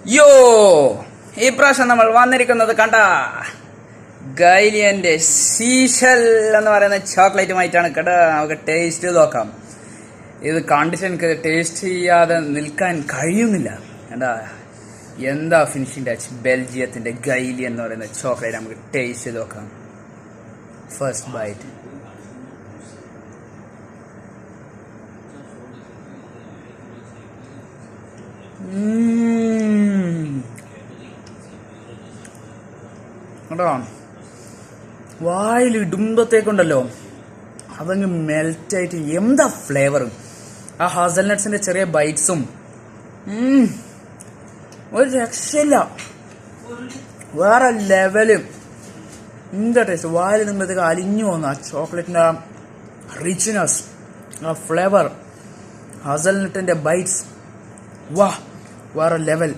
യോ ഈ പ്രാവശ്യം നമ്മൾ വന്നിരിക്കുന്നത് കണ്ട ഗൈലിയന്റെ സീഷൽ എന്ന് പറയുന്ന ചോക്ലേറ്റുമായിട്ടാണ് കേട്ടോ. നമുക്ക് ടേസ്റ്റ് നോക്കാം. ഇത് കണ്ടിട്ട് എനിക്ക് ടേസ്റ്റ് ചെയ്യാതെ നിൽക്കാൻ കഴിയുന്നില്ല. എന്താ എന്താ ഫിനിഷിംഗ് ടച്ച്. ബെൽജിയത്തിന്റെ ഗൈലിയൻ എന്ന് പറയുന്ന ചോക്ലേറ്റ് നമുക്ക് ടേസ്റ്റ് നോക്കാം. First bite. കേട്ടോ, വായിൽ ഇടുമ്പത്തേക്കുണ്ടല്ലോ അതങ്ങ് മെൽറ്റായിട്ട് എന്താ ഫ്ലേവറും ആ ഹാസൽനട്ട്സിന്റെ ചെറിയ ബൈറ്റ്സും ഒരു രക്ഷയില്ല. വേറെ ലെവലും എന്താ ടേസ്റ്റ്. വായിൽ നിന്നത്തേക്ക് അലിഞ്ഞു പോകുന്നു ആ ചോക്ലേറ്റിന്റെ ആ റിച്ച്നെസ്, ആ ഫ്ലേവർ, ഹാസൽനട്ടിന്റെ ബൈറ്റ്സ്. വാ, വേറെ ലെവൽ.